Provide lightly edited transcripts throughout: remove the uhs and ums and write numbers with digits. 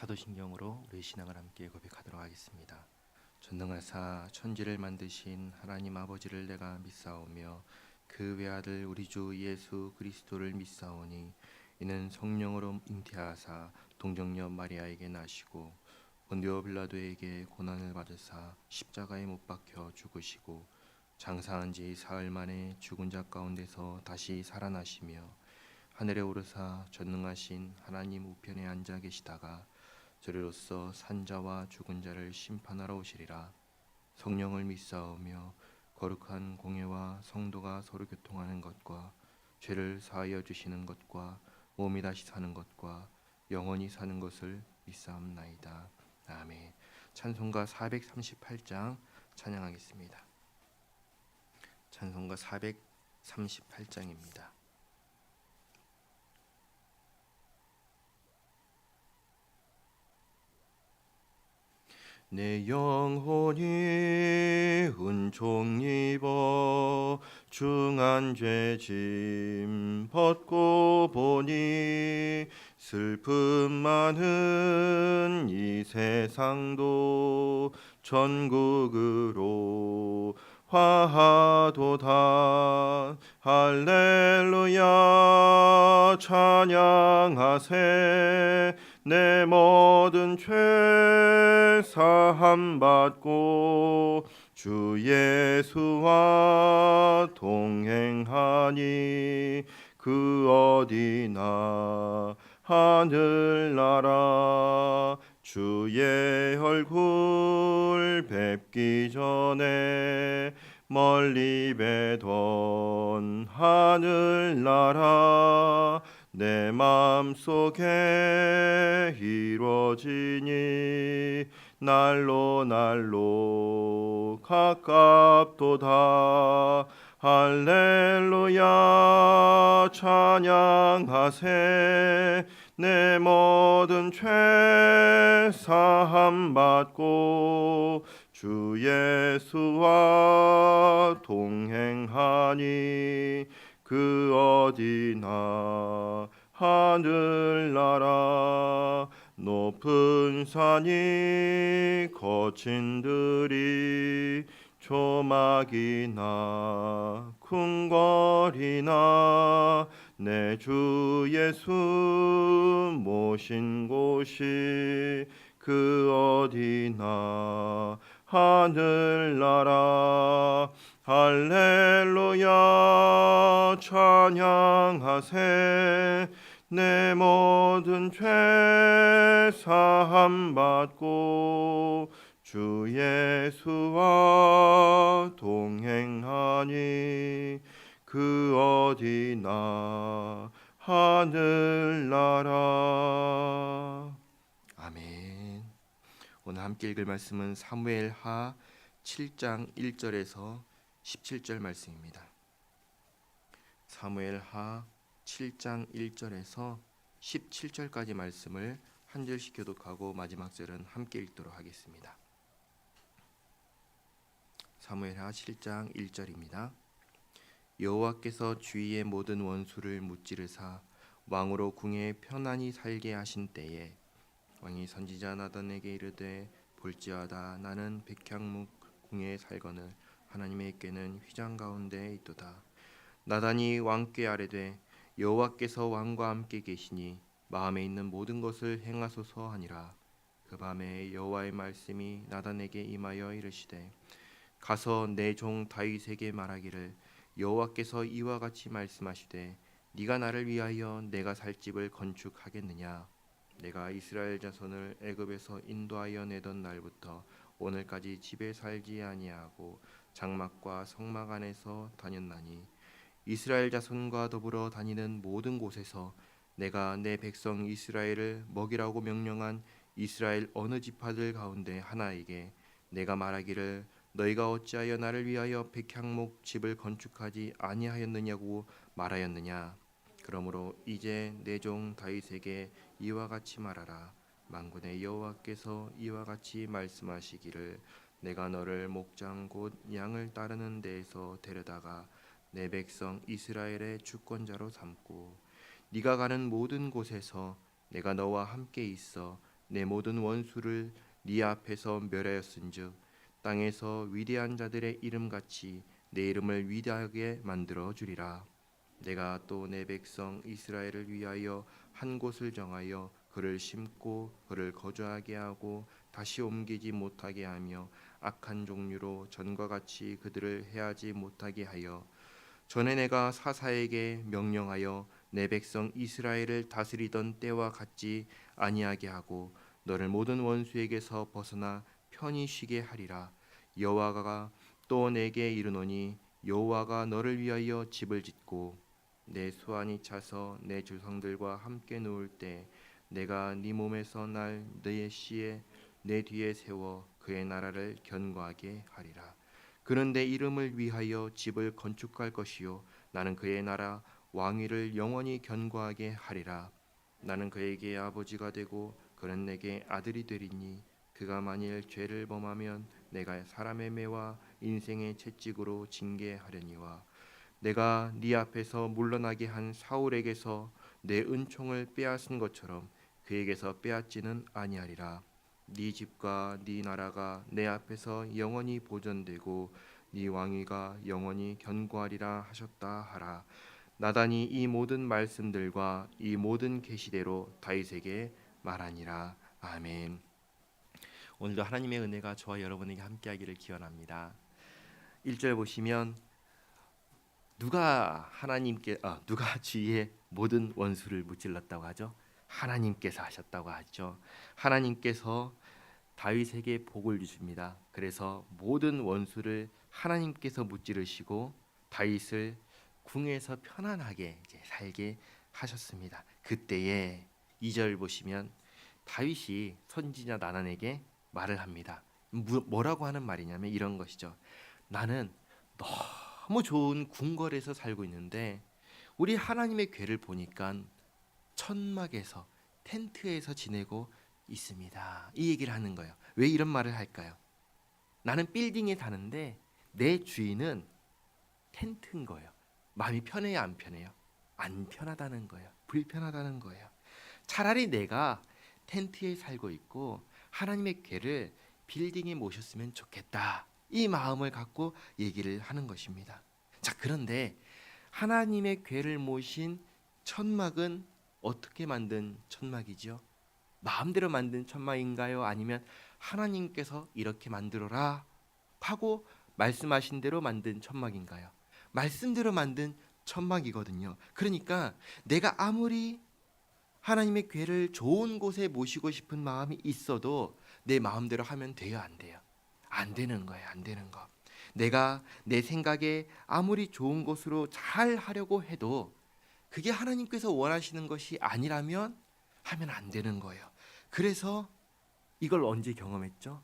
사도신경으로 우리 신앙을 함께 고백하도록 하겠습니다. 전능하사 천지를 만드신 하나님 아버지를 내가 믿사오며 그 외아들 우리 주 예수 그리스도를 믿사오니 이는 성령으로 잉태하사 동정녀 마리아에게 나시고 본디오 빌라도에게 고난을 받으사 십자가에 못 박혀 죽으시고 장사한 지 사흘 만에 죽은 자 가운데서 다시 살아나시며 하늘에 오르사 전능하신 하나님 우편에 앉아 계시다가 저리로서 산자와 죽은 자를 심판하러 오시리라. 성령을 믿사오며 거룩한 공예와 성도가 서로 교통하는 것과 죄를 사하여 주시는 것과 몸이 다시 사는 것과 영원히 사는 것을 믿사옵나이다. 아멘. 찬송가 438장 찬양하겠습니다. 찬송가 438장입니다. 내 영혼이 은총 입어 중한 죄짐 벗고 보니 슬픔 많은 이 세상도 천국으로 화하도다. 할렐루야 찬양하세. 내 모든 죄 사함 받고 주 예수와 동행하니 그 어디나 하늘나라 주의 얼굴 뵙기 전에 멀리 뵈던 하늘나라 내 맘속에 이루어지니 날로 날로 가깝도다. 할렐루야 찬양하세. 내 모든 죄 사함 받고 주 예수와 동행하니 그 어디나 하늘나라 높은 산이 거친 들이 조막이나 궁궐이나 내 주 예수 모신 곳이 그 어디나 하늘나라 할렐루야 찬양하세. 내 모든 죄 사함 받고 주 예수와 동행하니 그 어디나 하늘나라. 아멘. 오늘 함께 읽을 말씀은 사무엘하 7장 1절에서 17절 말씀입니다. 사무엘하 7장 1절에서 17절까지 말씀을 한 절씩 교독하고 마지막 절은 함께 읽도록 하겠습니다. 사무엘하 7장 1절입니다. 여호와께서 주위의 모든 원수를 무찌르사 왕으로 궁에 편안히 살게 하신 때에 왕이 선지자 나단에게 이르되 볼지어다 나는 백향목 궁에 살거늘 하나님의 궤는 휘장 가운데 있도다. 나단이 왕께 아뢰되 여호와께서 왕과 함께 계시니 마음에 있는 모든 것을 행하소서 하니라. 그 밤에 여호와의 말씀이 나단에게 임하여 이르시되 가서 내 종 다윗에게 말하기를 여호와께서 이와 같이 말씀하시되 네가 나를 위하여 내가 살 집을 건축하겠느냐. 내가 이스라엘 자손을 애굽에서 인도하여 내던 날부터 오늘까지 집에 살지 아니하고 장막과 성막 안에서 다녔나니 이스라엘 자손과 더불어 다니는 모든 곳에서 내가 내 백성 이스라엘을 먹이라고 명령한 이스라엘 어느 지파들 가운데 하나에게 내가 말하기를 너희가 어찌하여 나를 위하여 백향목 집을 건축하지 아니하였느냐고 말하였느냐. 그러므로 이제 내 종 다윗에게 이와 같이 말하라. 만군의 여호와께서 이와 같이 말씀하시기를 내가 너를 목장 곧 양을 따르는 데에서 데려다가 내 백성 이스라엘의 주권자로 삼고 네가 가는 모든 곳에서 내가 너와 함께 있어 내 모든 원수를 네 앞에서 멸하였은즉 땅에서 위대한 자들의 이름같이 내 이름을 위대하게 만들어 주리라. 내가 또 내 백성 이스라엘을 위하여 한 곳을 정하여 그를 심고 그를 거주하게 하고 다시 옮기지 못하게 하며 악한 종류로 전과 같이 그들을 해하지 못하게 하여 전에 내가 사사에게 명령하여 내 백성 이스라엘을 다스리던 때와 같지 아니하게 하고 너를 모든 원수에게서 벗어나 편히 쉬게 하리라. 여호와가 또 내게 이르노니 여호와가 너를 위하여 집을 짓고 내 수완이 차서 내 조상들과 함께 누울 때 내가 네 몸에서 날 내 씨에 내 뒤에 세워 그의 나라를 견고하게 하리라. 그는 내 이름을 위하여 집을 건축할 것이요 나는 그의 나라 왕위를 영원히 견고하게 하리라. 나는 그에게 아버지가 되고 그는 내게 아들이 되리니 그가 만일 죄를 범하면 내가 사람의 매와 인생의 채찍으로 징계하려니와 내가 네 앞에서 물러나게 한 사울에게서 내 은총을 빼앗은 것처럼 그에게서 빼앗지는 아니하리라. 네 집과 네 나라가 내 앞에서 영원히 보존되고 네 왕위가 영원히 견고하리라 하셨다 하라. 나단이 이 모든 말씀들과 이 모든 계시대로 다윗에게 말하니라. 아멘. 오늘도 하나님의 은혜가 저와 여러분에게 함께하기를 기원합니다. 1절 보시면 누가 주위의 모든 원수를 무찔렀다고 하죠? 하나님께서 하셨다고 하죠. 하나님께서 다윗에게 복을 주십니다. 그래서 모든 원수를 하나님께서 무찌르시고 다윗을 궁에서 편안하게 이제 살게 하셨습니다. 그때에 2절 보시면 다윗이 선지자 나단에게 말을 합니다. 뭐라고 하는 말이냐면 이런 것이죠. 나는 너무 좋은 궁궐에서 살고 있는데 우리 하나님의 궤를 보니까 천막에서 텐트에서 지내고 있습니다. 이 얘기를 하는 거예요. 왜 이런 말을 할까요? 나는 빌딩에 사는데 내 주인은 텐트인 거예요. 마음이 편해요, 안 편해요? 안 편하다는 거예요. 불편하다는 거예요. 차라리 내가 텐트에 살고 있고 하나님의 궤를 빌딩에 모셨으면 좋겠다. 이 마음을 갖고 얘기를 하는 것입니다. 자, 그런데 하나님의 궤를 모신 천막은 어떻게 만든 천막이지요? 마음대로 만든 천막인가요? 아니면 하나님께서 이렇게 만들어라 하고 말씀하신 대로 만든 천막인가요? 말씀대로 만든 천막이거든요. 그러니까 내가 아무리 하나님의 궤를 좋은 곳에 모시고 싶은 마음이 있어도 내 마음대로 하면 돼요, 안 돼요? 안 되는 거예요, 안 되는 거. 내가 내 생각에 아무리 좋은 곳으로 잘 하려고 해도 그게 하나님께서 원하시는 것이 아니라면 하면 안 되는 거예요. 그래서 이걸 언제 경험했죠?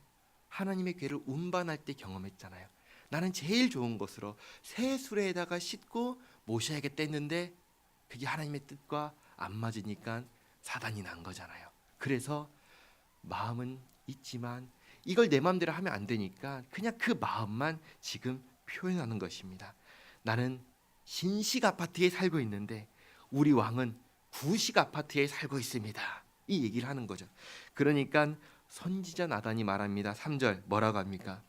하나님의 궤를 운반할 때 경험했잖아요. 나는 제일 좋은 곳으로 새 수레에다가 싣고 모셔야겠다 했는데 그게 하나님의 뜻과 안 맞으니까 사단이 난 거잖아요. 그래서 마음은 있지만 이걸 내 마음대로 하면 안 되니까 그냥 그 마음만 지금 표현하는 것입니다. 나는 신식 아파트에 살고 있는데 우리 왕은 구식 아파트에 살고 있습니다. 이 얘기를 하는 거죠. 그러니까 선지자 나단이 말합니다. 3절 뭐라고 합니까?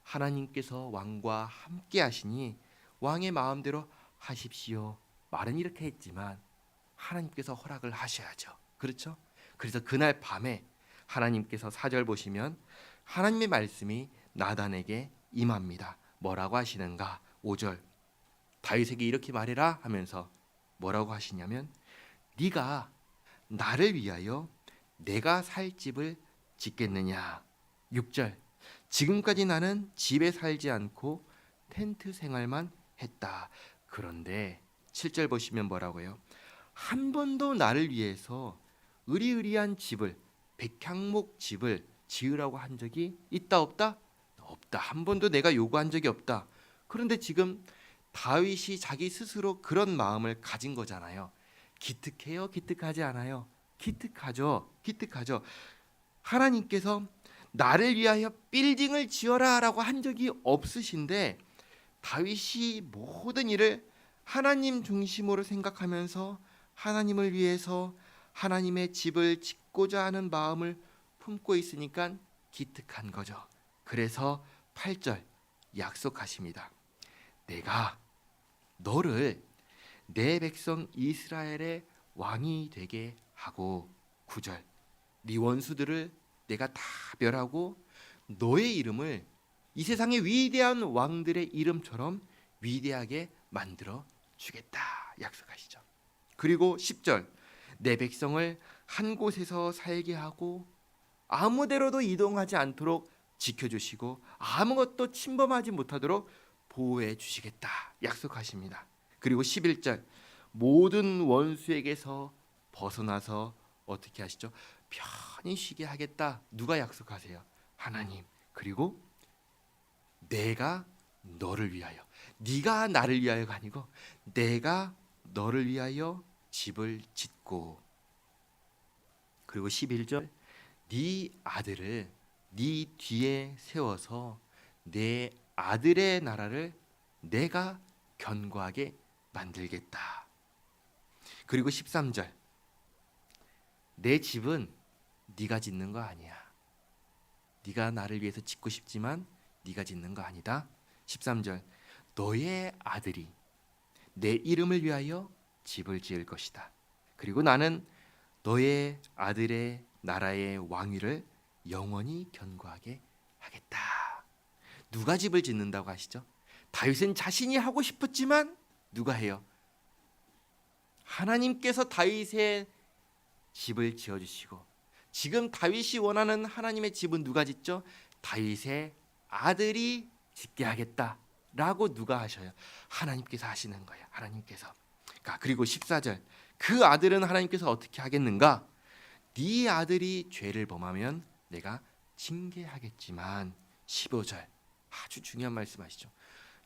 하나님께서 왕과 함께 하시니 왕의 마음대로 하십시오. 말은 이렇게 했지만 하나님께서 허락을 하셔야죠. 그렇죠? 그래서 그날 밤에 하나님께서 4절 보시면 하나님의 말씀이 나단에게 임합니다. 뭐라고 하시는가? 5절 다윗에게 이렇게 말해라 하면서 뭐라고 하시냐면 네가 나를 위하여 내가 살 집을 짓겠느냐. 6절 지금까지 나는 집에 살지 않고 텐트 생활만 했다. 그런데 7절 보시면 뭐라고요? 한 번도 나를 위해서 의리의리한 집을 백향목 집을 지으라고 한 적이 있다 없다? 없다. 한 번도 내가 요구한 적이 없다. 그런데 지금 다윗이 자기 스스로 그런 마음을 가진 거잖아요. 기특해요? 기특하지 않아요? 기특하죠. 기특하죠. 하나님께서 나를 위하여 빌딩을 지어라라고 한 적이 없으신데 다윗이 모든 일을 하나님 중심으로 생각하면서 하나님을 위해서 하나님의 집을 짓고자 하는 마음을 품고 있으니까 기특한 거죠. 그래서 8절 약속하십니다. 내가 너를 내 백성 이스라엘의 왕이 되게 하고, 9절 네 원수들을 내가 다 멸하고 너의 이름을 이 세상의 위대한 왕들의 이름처럼 위대하게 만들어 주겠다 약속하시죠. 그리고 10절 내 백성을 한 곳에서 살게 하고 아무데로도 이동하지 않도록 지켜주시고 아무것도 침범하지 못하도록 보호해 주시겠다 약속하십니다. 그리고 11절 모든 원수에게서 벗어나서 어떻게 하시죠? 편히 쉬게 하겠다. 누가 약속하세요? 하나님. 그리고 내가 너를 위하여, 네가 나를 위하여가 아니고 내가 너를 위하여 집을 짓고, 그리고 11절 네 아들을 네 뒤에 세워서 내 아들의 나라를 내가 견고하게 만들겠다. 그리고 13절 내 집은 네가 짓는 거 아니야. 네가 나를 위해서 짓고 싶지만 네가 짓는 거 아니다. 13절 너의 아들이 내 이름을 위하여 집을 지을 것이다. 그리고 나는 너의 아들의 나라의 왕위를 영원히 견고하게 하겠다. 누가 집을 짓는다고 하시죠? 다윗은 자신이 하고 싶었지만 누가 해요? 하나님께서 다윗의 집을 지어주시고, 지금 다윗이 원하는 하나님의 집은 누가 짓죠? 다윗의 아들이 짓게 하겠다라고 누가 하셔요? 하나님께서 하시는 거예요. 하나님께서. 그리고 14절 그 아들은 하나님께서 어떻게 하겠는가? 네 아들이 죄를 범하면 내가 징계하겠지만, 15절 아주 중요한 말씀하시죠.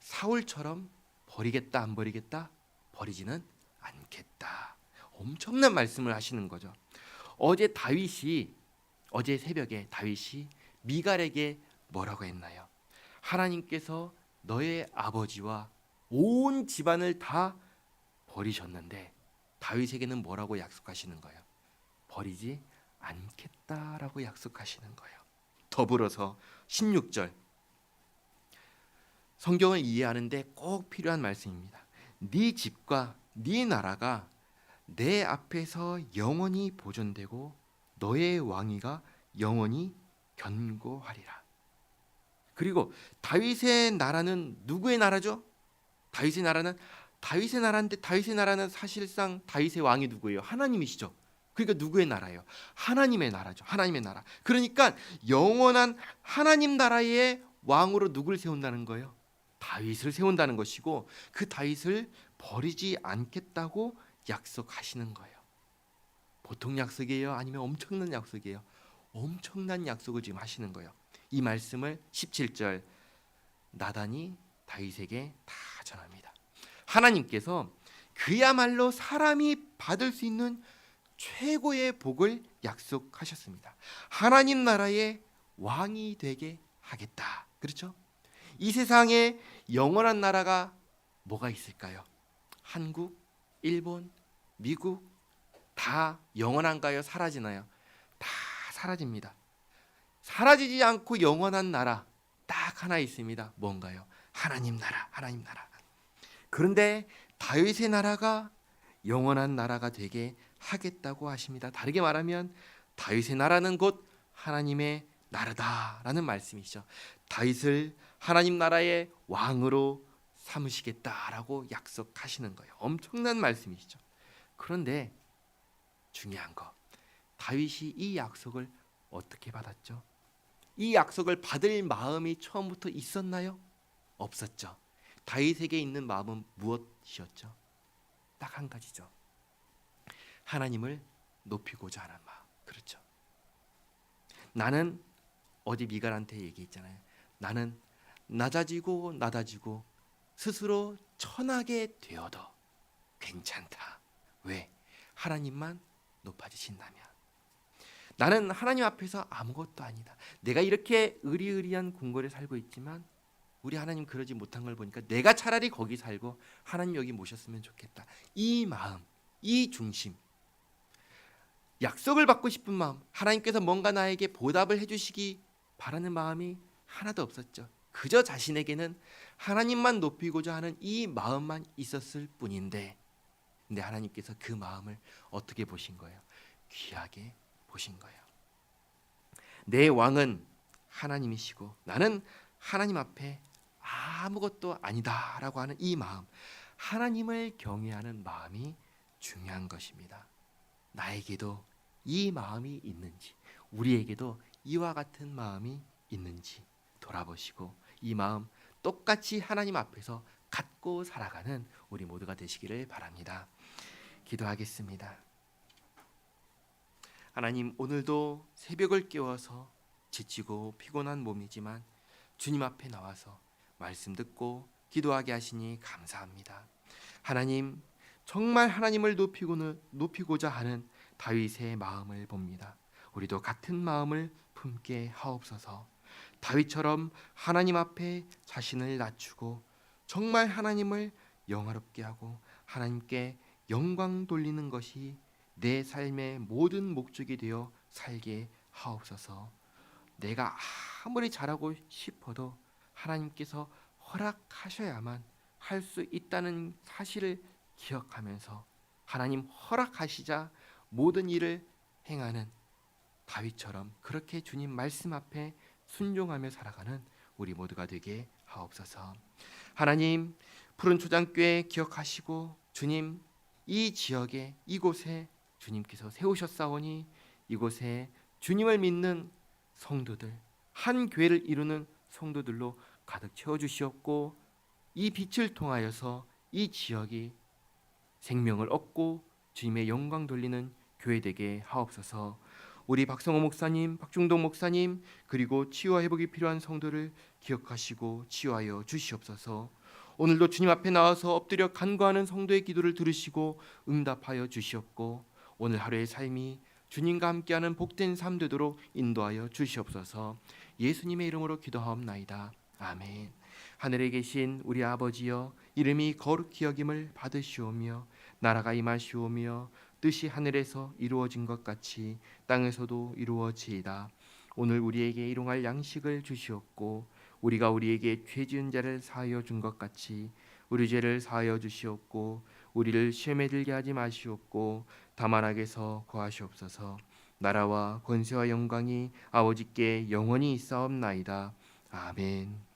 사울처럼 버리겠다 안 버리겠다? 버리지는 않겠다. 엄청난 말씀을 하시는 거죠. 어제 새벽에 다윗이 미갈에게 뭐라고 했나요? 하나님께서 너의 아버지와 온 집안을 다 버리셨는데 다윗에게는 뭐라고 약속하시는 거예요? 버리지 않겠다라고 약속하시는 거예요. 더불어서 16절 성경을 이해하는데 꼭 필요한 말씀입니다. 네 집과 네 나라가 내 앞에서 영원히 보존되고 너의 왕위가 영원히 견고하리라. 그리고 다윗의 나라는 누구의 나라죠? 다윗의 나라인데 다윗의 나라는 사실상 다윗의 왕이 누구예요? 하나님이시죠. 그러니까 누구의 나라예요? 하나님의 나라죠. 하나님의 나라. 그러니까 영원한 하나님 나라의 왕으로 누굴 세운다는 거예요? 다윗을 세운다는 것이고, 그 다윗을 버리지 않겠다고 약속하시는 거예요. 보통 약속이에요? 아니면 엄청난 약속이에요? 엄청난 약속을 지금 하시는 거예요. 이 말씀을 17절 나단이 다윗에게 다 전합니다. 하나님께서 그야말로 사람이 받을 수 있는 최고의 복을 약속하셨습니다. 하나님 나라의 왕이 되게 하겠다. 그렇죠? 이 세상에 영원한 나라가 뭐가 있을까요? 한국, 일본, 미국 다 영원한가요? 사라지나요? 다 사라집니다. 사라지지 않고 영원한 나라 딱 하나 있습니다. 뭔가요? 하나님 나라, 하나님 나라. 그런데 다윗의 나라가 영원한 나라가 되게 하겠다고 하십니다. 다르게 말하면 다윗의 나라는 곧 하나님의 나라다라는 말씀이죠. 다윗을 하나님 나라의 왕으로 삼으시겠다라고 약속하시는 거예요. 엄청난 말씀이시죠. 그런데 중요한 거, 다윗이 이 약속을 어떻게 받았죠? 이 약속을 받을 마음이 처음부터 있었나요? 없었죠. 다윗에게 있는 마음은 무엇이었죠? 딱 한 가지죠. 하나님을 높이고자 하는 마음. 그렇죠. 나는 어디 미갈한테 얘기했잖아요. 나는 낮아지고 스스로 천하게 되어도 괜찮다. 왜? 하나님만 높아지신다면. 나는 하나님 앞에서 아무것도 아니다. 내가 이렇게 의리의리한 궁궐에 살고 있지만 우리 하나님 그러지 못한 걸 보니까 내가 차라리 거기 살고 하나님 여기 모셨으면 좋겠다. 이 마음, 이 중심. 약속을 받고 싶은 마음, 하나님께서 뭔가 나에게 보답을 해주시기 바라는 마음이 하나도 없었죠. 그저 자신에게는 하나님만 높이고자 하는 이 마음만 있었을 뿐인데, 근데 하나님께서 그 마음을 어떻게 보신 거예요? 귀하게 보신 거예요. 내 왕은 하나님이시고 나는 하나님 앞에 아무것도 아니다라고 하는 이 마음, 하나님을 경외하는 마음이 중요한 것입니다. 나에게도 이 마음이 있는지, 우리에게도 이와 같은 마음이 있는지 돌아보시고 이 마음 똑같이 하나님 앞에서 갖고 살아가는 우리 모두가 되시기를 바랍니다. 기도하겠습니다. 하나님, 오늘도 새벽을 깨워서 지치고 피곤한 몸이지만 주님 앞에 나와서 말씀 듣고 기도하게 하시니 감사합니다. 하나님, 정말 하나님을 높이고자 하는 다윗의 마음을 봅니다. 우리도 같은 마음을 품게 하옵소서. 다윗처럼 하나님 앞에 자신을 낮추고 정말 하나님을 영화롭게 하고 하나님께 영광 돌리는 것이 내 삶의 모든 목적이 되어 살게 하옵소서. 내가 아무리 잘하고 싶어도 하나님께서 허락하셔야만 할 수 있다는 사실을 기억하면서 하나님 허락하시자 모든 일을 행하는 다윗처럼 그렇게 주님 말씀 앞에 순종하며 살아가는 우리 모두가 되게 하옵소서. 하나님, 푸른 초장교회 기억하시고 주님 이 지역에 이곳에 주님께서 세우셨사오니 이곳에 주님을 믿는 성도들, 한 교회를 이루는 성도들로 가득 채워주시옵고 이 빛을 통하여서 이 지역이 생명을 얻고 주님의 영광 돌리는 교회 되게 하옵소서. 우리 박성호 목사님, 박중동 목사님, 그리고 치유와 회복이 필요한 성도를 기억하시고 치유하여 주시옵소서. 오늘도 주님 앞에 나와서 엎드려 간구하는 성도의 기도를 들으시고 응답하여 주시옵고 오늘 하루의 삶이 주님과 함께하는 복된 삶 되도록 인도하여 주시옵소서. 예수님의 이름으로 기도하옵나이다. 아멘. 하늘에 계신 우리 아버지여, 이름이 거룩히 여김을 받으시오며 나라가 임하시오며 뜻이 하늘에서 이루어진 것 같이 땅에서도 이루어지이다. 오늘 우리에게 일용할 양식을 주시옵고 우리가 우리에게 죄 지은 자를 사하여 준 것 같이 우리 죄를 사하여 주시옵고 우리를 시험에 들게 하지 마시옵고 다만 악에서 구하시옵소서. 나라와 권세와 영광이 아버지께 영원히 있사옵나이다. 아멘.